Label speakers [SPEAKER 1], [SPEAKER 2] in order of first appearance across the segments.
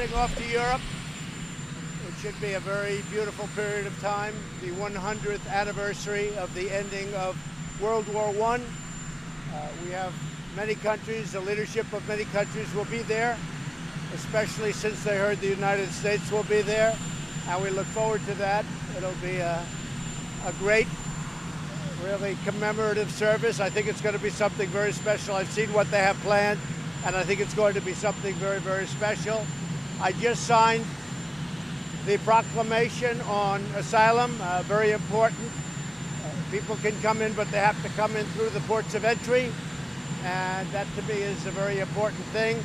[SPEAKER 1] heading off to Europe. It should be a very beautiful period of time, the 100th anniversary of the ending of World War I. We have many countries, the leadership of many countries will be there, especially since they heard the United States will be there, and we look forward to that. It'll be a great, really commemorative service. I think it's going to be something very special. I've seen what they have planned, and I think it's going to be something very, very special. I just signed the proclamation on asylum, very important. People can come in, but they have to come in through the ports of entry, and that to me is a very important thing.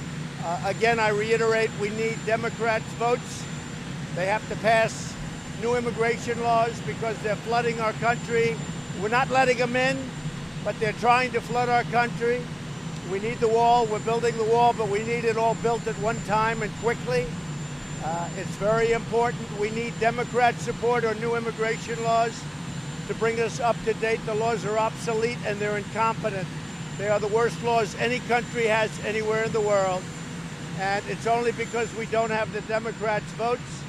[SPEAKER 1] Again, I reiterate, we need Democrats' votes. They have to pass new immigration laws because they're flooding our country. We're not letting them in, but they're trying to flood our country. We need the wall. We're building the wall, but we need it all built at one time and quickly. It's very important. We need Democrat support on new immigration laws to bring us up to date. The laws are obsolete and they're incompetent. They are the worst laws any country has anywhere in the world. And it's only because we don't have the Democrats' votes.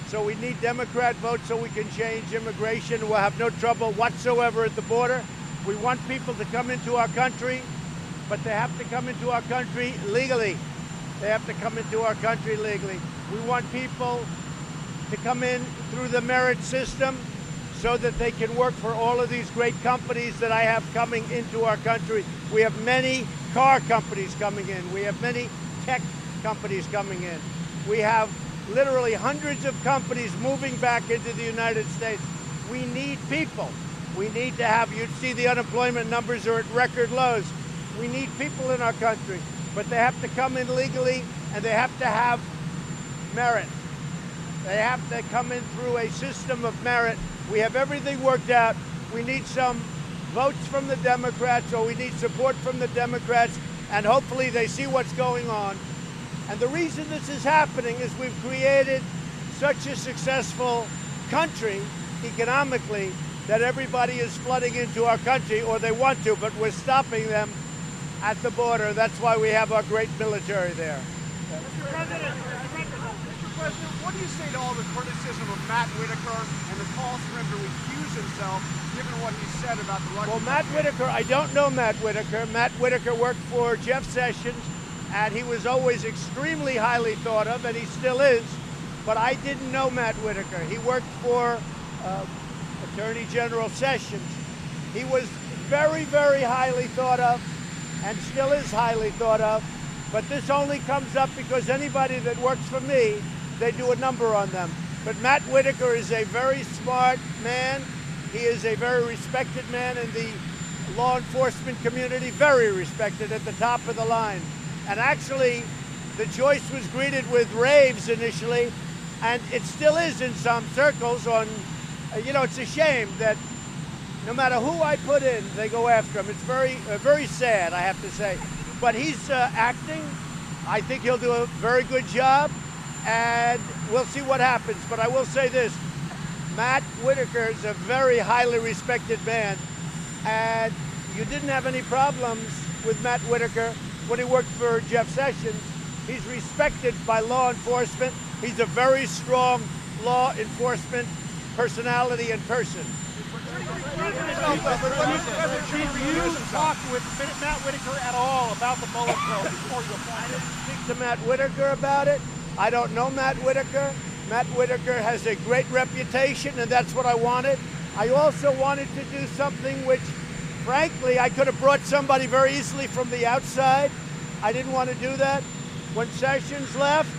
[SPEAKER 1] So we need Democrat votes so we can change immigration. We'll have no trouble whatsoever at the border. We want people to come into our country, but they have to come into our country legally. They have to come into our country legally. We want people to come in through the merit system so that they can work for all of these great companies that I have coming into our country. We have many car companies coming in. We have many tech companies coming in. We have literally hundreds of companies moving back into the United States. We need people. We need to have, you see the unemployment numbers are at record lows. We need people in our country, but they have to come in legally and they have to have merit. They have to come in through a system of merit. We have everything worked out. We need some votes from the Democrats, or we need support from the Democrats, and hopefully they see what's going on. And the reason this is happening is we've created such a successful country economically that everybody is flooding into our country, or they want to, but we're stopping them at the border. That's why we have our great military there.
[SPEAKER 2] Mr. President, what do you say to all the criticism of Matt Whitaker and the calls for him to recuse himself, given what he said about the Russian?
[SPEAKER 1] Well, Matt Whitaker, I don't know Matt Whitaker. Matt Whitaker worked for Jeff Sessions, and he was always extremely highly thought of, and he still is. But I didn't know Matt Whitaker. He worked for Attorney General Sessions. He was very, very highly thought of, and still is highly thought of. But this only comes up because anybody that works for me, they do a number on them. But Matt Whitaker is a very smart man. He is a very respected man in the law enforcement community, very respected at the top of the line. And actually, the choice was greeted with raves initially, and it still is in some circles on, it's a shame that no matter who I put in, they go after him. It's very sad, I have to say. But he's acting. I think he'll do a very good job, and we'll see what happens. But I will say this, Matt Whitaker is a very highly respected man, and you didn't have any problems with Matt Whitaker when he worked for Jeff Sessions. He's respected by law enforcement. He's a very strong law enforcement personality and person.
[SPEAKER 2] You talked with Matt Whitaker at all about the bullet probe before you applied?
[SPEAKER 1] I didn't speak to Matt Whitaker about it. I don't know Matt Whitaker. Matt Whitaker has a great reputation, and that's what I wanted. I also wanted to do something which, frankly, I could have brought somebody very easily from the outside. I didn't want to do that. When Sessions left,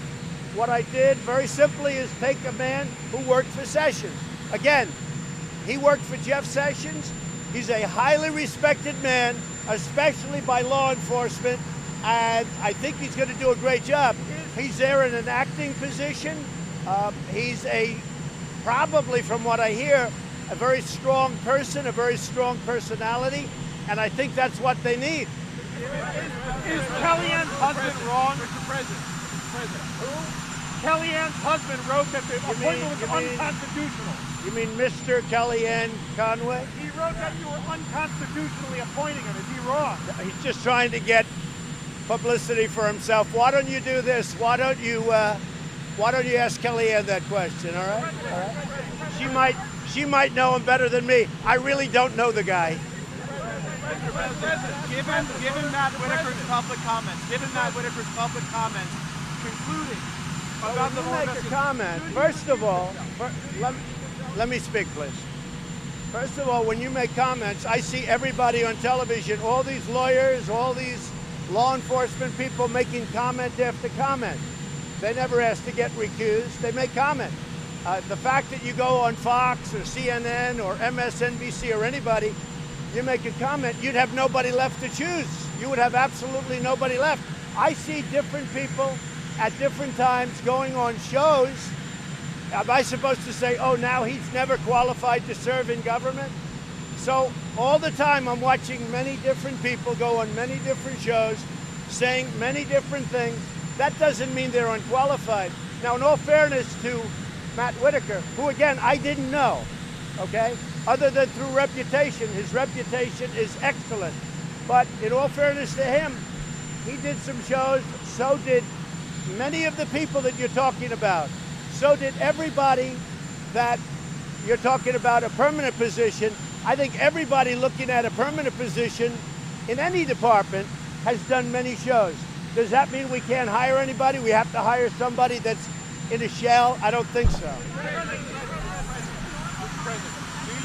[SPEAKER 1] what I did very simply is take a man who worked for Sessions. Again, he worked for Jeff Sessions. He's a highly respected man, especially by law enforcement, and I think he's going to do a great job. He's there in an acting position. He's probably from what I hear, a very strong person, a very strong personality, and I think that's what they need.
[SPEAKER 2] Is Kellyanne's husband wrong? Mr. President. Kellyanne's husband wrote that the appointment was unconstitutional.
[SPEAKER 1] You mean Mr. Kellyanne Conway?
[SPEAKER 2] He wrote that you were unconstitutionally appointing him. Is he wrong?
[SPEAKER 1] He's just trying to get publicity for himself. Why don't you do this? Why don't you Why don't you ask Kellyanne that question, all right? All right. She might know him better than me. I really don't know the guy.
[SPEAKER 2] Given Matt Whitaker's public comments, concluding about the
[SPEAKER 1] Make a comment. First of all, let me speak, please. First of all, when you make comments, I see everybody on television, all these lawyers, all these law enforcement people making comment after comment. They never ask to get recused. They make comment. The fact that you go on Fox or CNN or MSNBC or anybody, you make a comment, you'd have nobody left to choose. You would have absolutely nobody left. I see different people at different times going on shows. Am I supposed to say, oh, now he's never qualified to serve in government? So all the time I'm watching many different people go on many different shows, saying many different things. That doesn't mean they're unqualified. Now, in all fairness to Matt Whitaker, who, again, I didn't know, okay? Other than through reputation, his reputation is excellent. But in all fairness to him, he did some shows, so did many of the people that you're talking about. So did everybody that you're talking about a permanent position. I think everybody looking at a permanent position in any department has done many shows. Does that mean we can't hire anybody? We have to hire somebody that's in a shell? I don't think so.
[SPEAKER 2] Do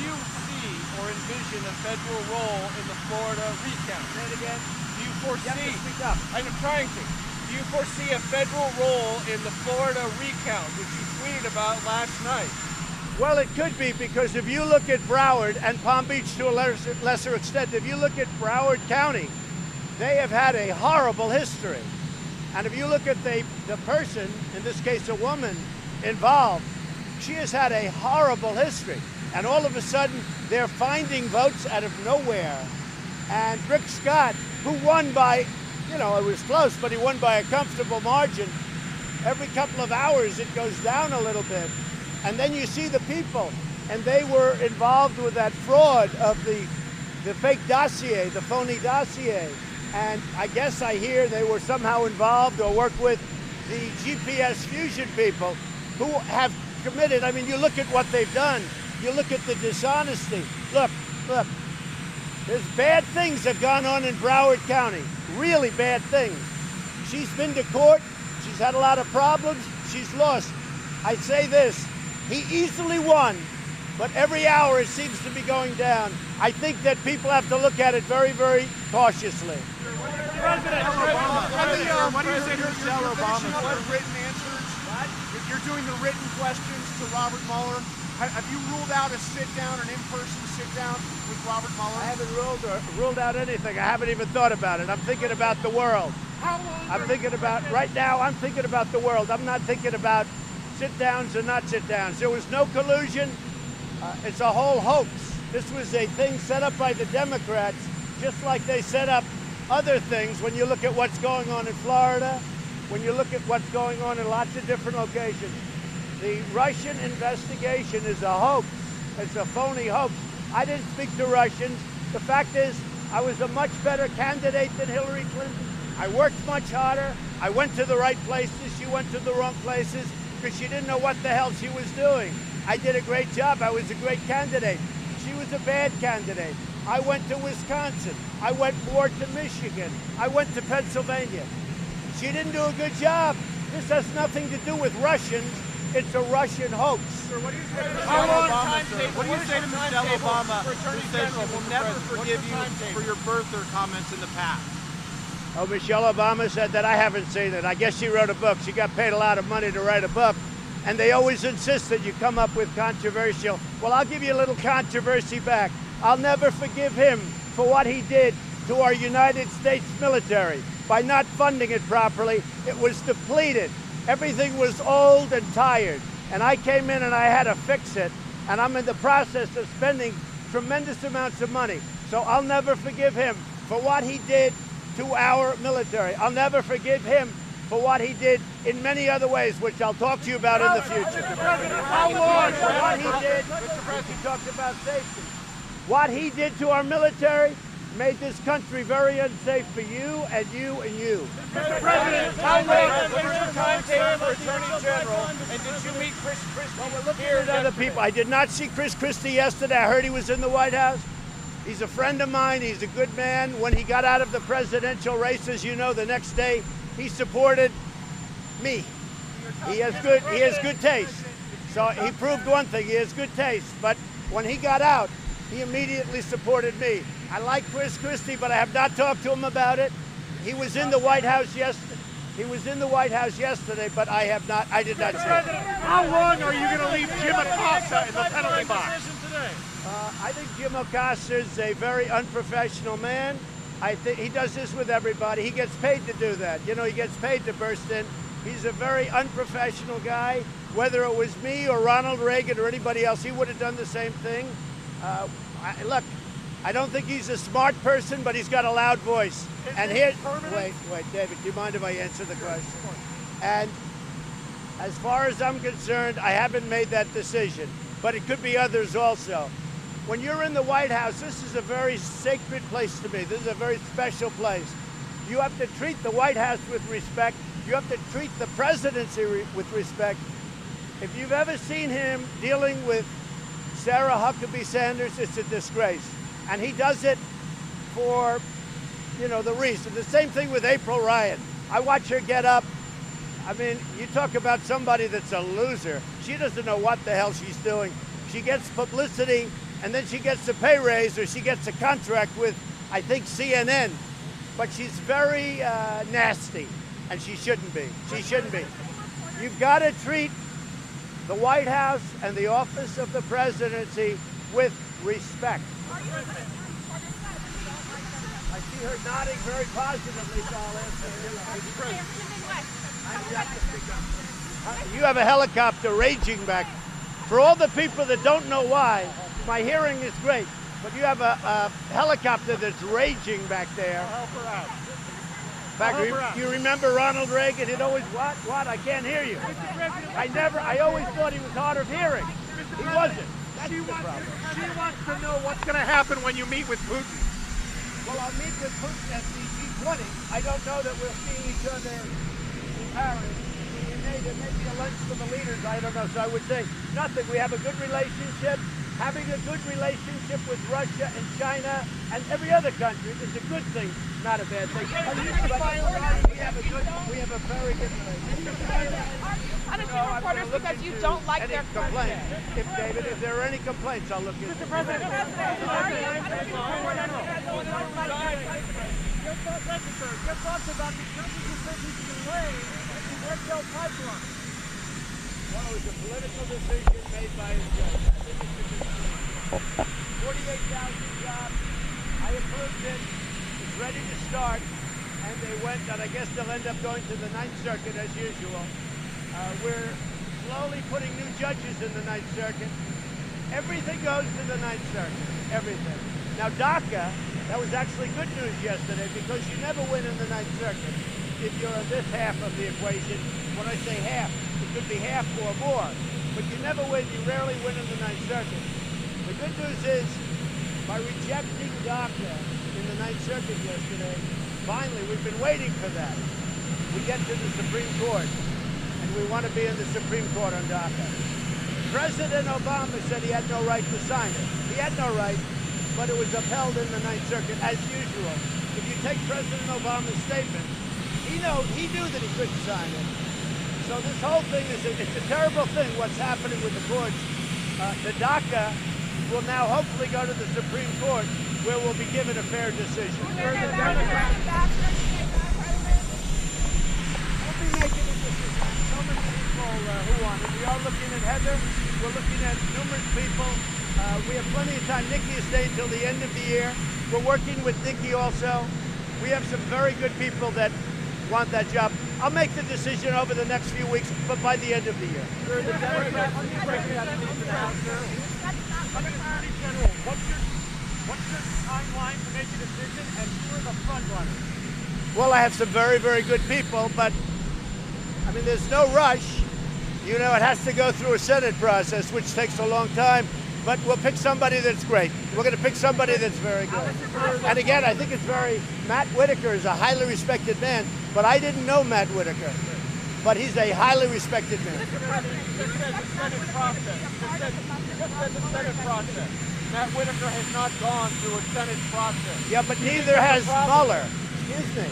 [SPEAKER 2] you see or envision a federal role in the Florida recount?
[SPEAKER 1] Say it again.
[SPEAKER 2] Do you foresee?
[SPEAKER 1] You have to speak up.
[SPEAKER 2] I'm trying to. Do you foresee a federal role in the Florida recount, which you tweeted about last night?
[SPEAKER 1] Well, it could be, because if you look at Broward and Palm Beach to a lesser extent, if you look at Broward County, they have had a horrible history. And if you look at the person, in this case a woman, involved, she has had a horrible history. And all of a sudden, they're finding votes out of nowhere. And Rick Scott, who won by, it was close, but he won by a comfortable margin. Every couple of hours, it goes down a little bit. And then you see the people, and they were involved with that fraud of the fake dossier, the phony dossier. And I guess I hear they were somehow involved or worked with the GPS Fusion people who have committed. I mean, you look at what they've done. You look at the dishonesty. Look. There's bad things have gone on in Broward County. Really bad things. She's been to court. She's had a lot of problems. She's lost. I say this. He easily won, but every hour it seems to be going down. I think that people have to look at it very, very cautiously.
[SPEAKER 2] President Obama, what do you say to Michelle Obama? Written answers? You're doing the written questions to Robert Mueller. Have you ruled out a sit-down, an in-person sit-down with Robert Mueller?
[SPEAKER 1] I haven't ruled out anything. I haven't even thought about it. I'm thinking about the world. Right now, I'm thinking about the world. I'm not thinking about sit-downs or not sit-downs. There was no collusion. It's a whole hoax. This was a thing set up by the Democrats, just like they set up other things. When you look at what's going on in Florida, when you look at what's going on in lots of different locations, the Russian investigation is a hoax. It's a phony hoax. I didn't speak to Russians. The fact is, I was a much better candidate than Hillary Clinton. I worked much harder. I went to the right places. She went to the wrong places because she didn't know what the hell she was doing. I did a great job. I was a great candidate. She was a bad candidate. I went to Wisconsin. I went more to Michigan. I went to Pennsylvania. She didn't do a good job. This has nothing to do with Russians. It's a Russian hoax.
[SPEAKER 2] Sir, what do you say to Michelle Obama, who says she will never forgive you for your birther comments in the past?
[SPEAKER 1] Oh, Michelle Obama said that? I haven't seen it. I guess she wrote a book. She got paid a lot of money to write a book. And they always insist that you come up with controversial. Well, I'll give you a little controversy back. I'll never forgive him for what he did to our United States military. By not funding it properly, it was depleted. Everything was old and tired. And I came in and I had to fix it. And I'm in the process of spending tremendous amounts of money. So I'll never forgive him for what he did to our military. I'll never forgive him for what he did in many other ways, which I'll talk to you about in the future. What he did, you talked about safety. What he did to our military made this country very unsafe for you and you and you.
[SPEAKER 2] Mr. President, what is your timetable for Attorney General? And did you meet Chris Christie here
[SPEAKER 1] And other people. I did not see Chris Christie yesterday. I heard he was in the White House. He's a friend of mine. He's a good man. When he got out of the presidential race, as you know, the next day he supported me. He has good taste. So he proved one thing, he has good taste. But when he got out, he immediately supported me. I like Chris Christie, but I have not talked to him about it. He was in the White House yesterday. He was in the White House yesterday, but I did not see him.
[SPEAKER 2] How long are you going to leave Jim Acosta in the penalty box?
[SPEAKER 1] I think Jim Acosta is a very unprofessional man. I think he does this with everybody. He gets paid to do that. You know, he gets paid to burst in. He's a very unprofessional guy. Whether it was me or Ronald Reagan or anybody else, he would have done the same thing. Look, I don't think he's a smart person, but he's got a loud voice. And here, wait, David, do you mind if I answer the question? And as far as I'm concerned, I haven't made that decision, but it could be others also. When you're in the White House, this is a very sacred place to me. This is a very special place. You have to treat the White House with respect. You have to treat the presidency with respect. If you've ever seen him dealing with Sarah Huckabee Sanders, it's a disgrace. And he does it for, you know, the reason. The same thing with April Ryan. I watch her get up. I mean, you talk about somebody that's a loser. She doesn't know what the hell she's doing. She gets publicity, and then she gets a pay raise, or she gets a contract with, I think, CNN. But she's very nasty, and she shouldn't be. She shouldn't be. You've got to treat the White House and the office of the presidency with respect. I see her nodding very positively, so I'll answer. You have a helicopter raging back. For all the people that don't know why, my hearing is great, but you have a helicopter that's raging back there.
[SPEAKER 2] I'll help her out.
[SPEAKER 1] In fact, you remember Ronald Reagan? He'd always, what? I can't hear you. I always thought he was hard of hearing. He wasn't.
[SPEAKER 2] She wants to know what's going to happen when you meet with Putin.
[SPEAKER 1] Well, I'll meet with Putin at the G20. I don't know that we'll see each other in Paris. There may be a lunch for the leaders. I don't know. So I would say nothing. We have a good relationship. Having a good relationship with Russia and China and every other country is a good thing, not a bad thing. But we have a very good relationship.
[SPEAKER 3] Punishing reporters because you don't like their
[SPEAKER 1] complaints. If there are any complaints, I'll look into it.
[SPEAKER 3] Mr. President.
[SPEAKER 2] Your thoughts about the judge's decision to delay the Redtail pipeline?
[SPEAKER 1] Well, it was a political decision made by his judge. I think it's a good decision. 48,000 jobs. I approved it. It's ready to start. And they went, and I guess they'll end up going to the Ninth Circuit as usual. We're slowly putting new judges in the Ninth Circuit. Everything goes to the Ninth Circuit. Everything. Now, DACA, that was actually good news yesterday because you never win in the Ninth Circuit if you're on this half of the equation. When I say half, it could be half or more. But you never win, you rarely win in the Ninth Circuit. The good news is, by rejecting DACA in the Ninth Circuit yesterday, finally, we've been waiting for that. We get to the Supreme Court, and we want to be in the Supreme Court on DACA. President Obama said he had no right to sign it. He had no right, but it was upheld in the Ninth Circuit, as usual. If you take President Obama's statement, he knew that he couldn't sign it. So this whole thing it's a terrible thing, what's happening with the courts. The DACA will now hopefully go to the Supreme Court, where we'll be given a fair decision. We'll be making a decision. So many people who want it. We are looking at Heather. We're looking at numerous people. We have plenty of time. Nikki is staying until the end of the year. We're working with Nikki also. We have some very good people that want that job. I'll make the decision over the next few weeks, but by the end of the year.
[SPEAKER 2] Sir, the Democrats are breaking out of the House, sir. Attorney General, what's your timeline to make a decision, and who are the front runners?
[SPEAKER 1] Well, I have some very, very good people, but I mean, there's no rush. You know, it has to go through a Senate process, which takes a long time. but we'll pick somebody that's great. We're going to pick somebody that's very good. And again, I think it's Matt Whitaker is a highly respected man, but I didn't know Matt Whitaker. But he's a highly respected man.
[SPEAKER 2] Just said the Senate process. Just said the Senate process. Matt Whitaker has not gone through a Senate process.
[SPEAKER 1] Yeah, but neither has Mueller. Excuse me.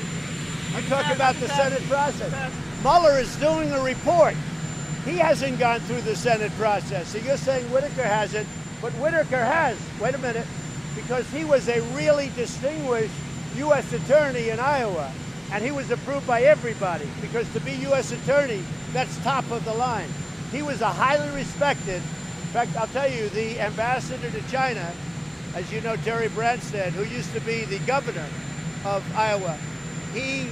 [SPEAKER 1] You talk about the Senate process. Mueller is doing a report. He hasn't gone through the Senate process. So you're saying Whitaker hasn't, but Whitaker has. Wait a minute. Because he was a really distinguished U.S. attorney in Iowa. And he was approved by everybody. Because to be U.S. attorney, that's top of the line. He was a highly respected. In fact, I'll tell you, the ambassador to China, as you know, Terry Branstad, who used to be the governor of Iowa, he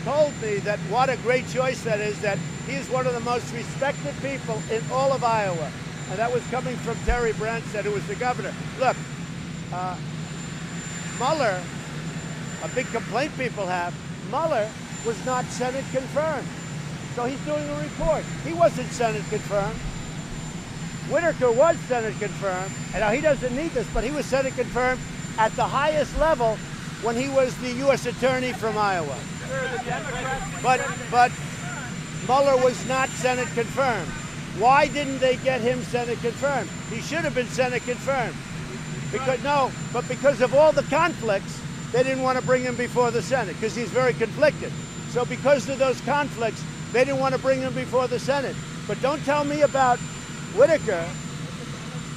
[SPEAKER 1] told me that what a great choice that is, that he is one of the most respected people in all of Iowa. And that was coming from Terry Branstad, who was the governor. Look, Mueller, a big complaint people have, Mueller was not Senate confirmed. So he's doing a report. He wasn't Senate confirmed. Whitaker was Senate confirmed, and now he doesn't need this, but he was Senate confirmed at the highest level when he was the U.S. attorney from Iowa. But Mueller was not Senate confirmed. Why didn't they get him Senate confirmed? He should have been Senate confirmed. Because of all the conflicts, they didn't want to bring him before the Senate because he's very conflicted. So because of those conflicts, they didn't want to bring him before the Senate. But don't tell me about Whitaker.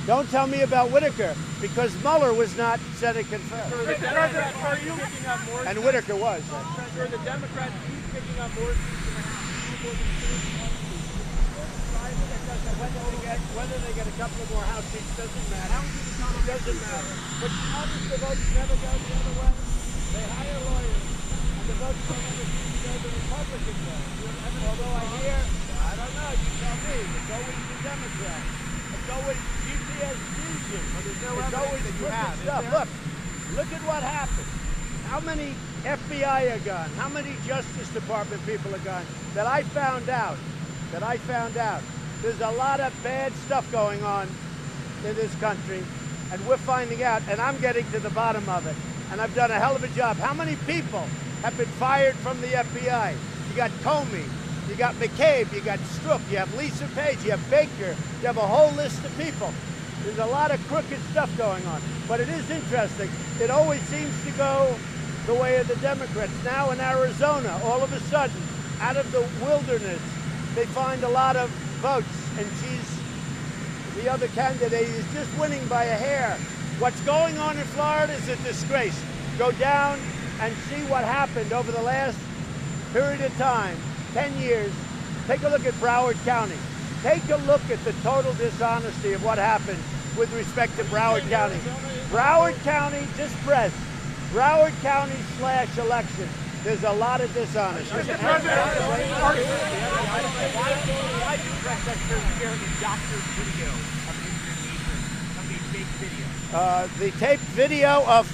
[SPEAKER 1] Don't tell me about Whitaker because Mueller was not Senate confirmed. And Whitaker was.
[SPEAKER 2] Sure, the Democrats keep picking up more seats
[SPEAKER 1] whether they get a couple of more House seats doesn't matter. It doesn't matter. But obviously the votes never go the other way. They hire lawyers, and the votes don't ever seem to go the Republican way. Although I hear, I don't know, you tell me, it's always the Democrats. It's always GPS fusion. It's always crooked stuff. Look at what happened. How many FBI are gone? How many Justice Department people are gone? That I found out. There's a lot of bad stuff going on in this country, and we're finding out, and I'm getting to the bottom of it. And I've done a hell of a job. How many people have been fired from the FBI? You got Comey, you got McCabe, you got Strzok, you have Lisa Page, you have Baker, you have a whole list of people. There's a lot of crooked stuff going on. But it is interesting. It always seems to go the way of the Democrats. Now in Arizona, all of a sudden, out of the wilderness, they find a lot of votes, and the other candidate is just winning by a hair. What's going on in Florida is a disgrace. Go down and see what happened over the last period of time, 10 years. Take a look at Broward County. Take a look at the total dishonesty of what happened with respect to Broward County. Broward County, just press. Broward County /election. There's a lot of dishonesty.
[SPEAKER 2] Mr. President, why do Press Secretary share the doctor's video of these fake videos?
[SPEAKER 1] The taped video of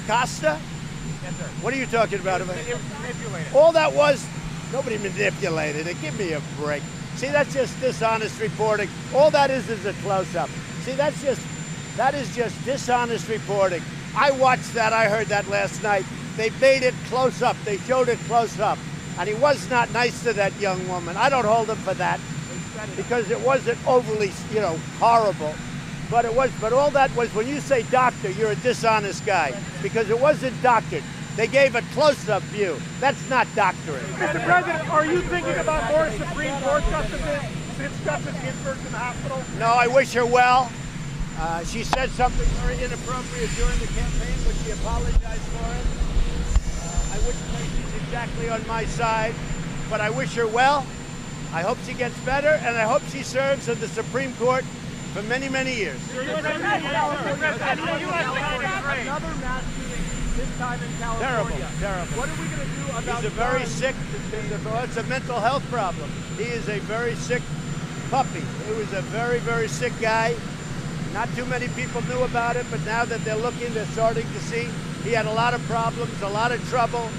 [SPEAKER 1] Costa?
[SPEAKER 2] Yes, sir.
[SPEAKER 1] What are you talking about?
[SPEAKER 2] It was manipulated.
[SPEAKER 1] All that was, nobody manipulated it. Give me a break. See, that's just dishonest reporting. All that is a close-up. See, that is just dishonest reporting. I watched that. I heard that last night. They made it close up. They showed it close up. And he was not nice to that young woman. I don't hold him for that because it wasn't overly, horrible. But all that was, when you say doctor, you're a dishonest guy because it wasn't doctored. They gave a close-up view. That's not doctoring.
[SPEAKER 2] Mr. President, are you thinking about more Supreme Court justices since Justice Ginsburg's in the hospital?
[SPEAKER 1] No, I wish her well. She said something very inappropriate during the campaign, but she apologized for it. I wouldn't say she's exactly on my side, but I wish her well. I hope she gets better, and I hope she serves in the Supreme Court for many, many years.
[SPEAKER 2] Another mass shooting, this time in California.
[SPEAKER 1] Terrible.
[SPEAKER 2] What are we going to do about
[SPEAKER 1] He's a very sick, it's a mental health problem. He is a very sick puppy. He was a very, very sick guy. Not too many people knew about it, but now that they're looking, they're starting to see he had a lot of problems, a lot of trouble,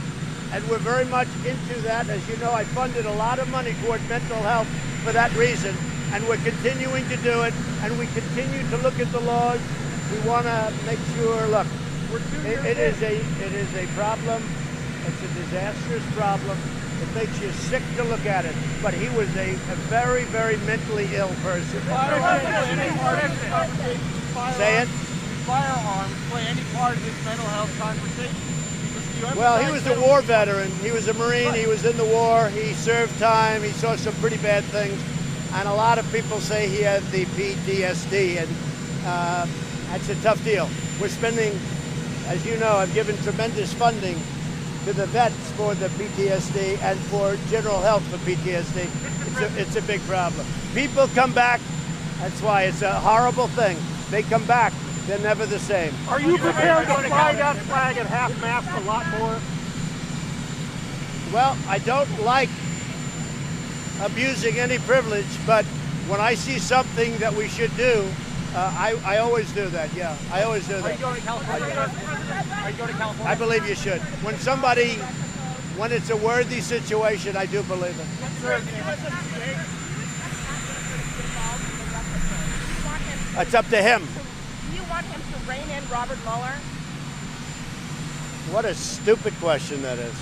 [SPEAKER 1] and we're very much into that. As you know, I funded a lot of money toward mental health for that reason, and we're continuing to do it, and we continue to look at the laws. We want to make sure, look, it is a problem. It's a disastrous problem. It makes you sick to look at it. But he was a very, very mentally ill person. Say it?
[SPEAKER 4] Firearms play any part of this mental health conversation?
[SPEAKER 1] Well, he was a war veteran. He was a Marine. He was in the war. He served time. He saw some pretty bad things. And a lot of people say he had the PTSD, and that's a tough deal. We're spending, as you know, I've given tremendous funding to the vets for the PTSD and for general health for PTSD. It's a big problem. People come back. That's why it's a horrible thing. They come back. They're never the same.
[SPEAKER 4] Are you prepared to fly that flag at half-mast a lot more?
[SPEAKER 1] Well, I don't like abusing any privilege, but when I see something that we should do, I always do that, yeah. I always do that.
[SPEAKER 4] Are you going to California? Are you going to California?
[SPEAKER 1] I believe you should. When it's a worthy situation, I do believe it. It's up to him.
[SPEAKER 3] Do you want him to rein in Robert Mueller?
[SPEAKER 1] What a stupid question that is.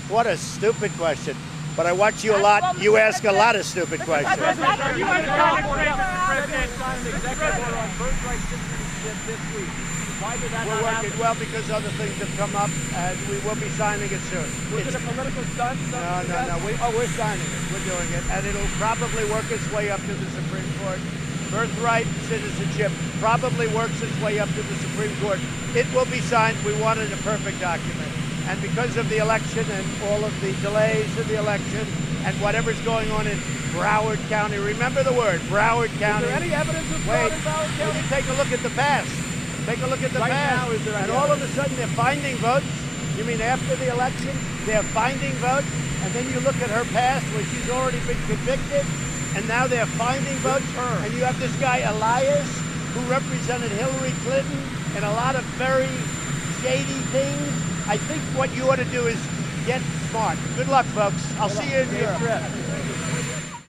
[SPEAKER 1] What a stupid question. But I watch you a lot. You ask a lot of stupid questions.
[SPEAKER 4] Are you going to California? The president signed an executive order on birthright citizenship this week. Why did that
[SPEAKER 1] We're
[SPEAKER 4] not
[SPEAKER 1] working
[SPEAKER 4] happen?
[SPEAKER 1] well because other things have come up, and we will be signing it soon.
[SPEAKER 4] Was it a political stunt?
[SPEAKER 1] No. We're signing it. We're doing it, and it'll probably work its way up to the Supreme Court. Birthright citizenship probably works its way up to the Supreme Court. It will be signed. We wanted a perfect document. And because of the election and all of the delays in the election and whatever's going on in Broward County, remember the word, Broward County.
[SPEAKER 4] Is there any evidence of
[SPEAKER 1] Wait,
[SPEAKER 4] fraud in Broward
[SPEAKER 1] will
[SPEAKER 4] County?
[SPEAKER 1] you take a look at the past? Take a look at the
[SPEAKER 4] Right
[SPEAKER 1] past.
[SPEAKER 4] now, is there
[SPEAKER 1] and
[SPEAKER 4] any
[SPEAKER 1] all of a sudden they're finding votes. You mean after the election, they're finding votes? And then you look at her past where she's already been convicted, and now they're finding votes. And you have this guy, Elias, who represented Hillary Clinton in a lot of very shady things. I think what you ought to do is get smart. Good luck, folks. I'll see you in Europe.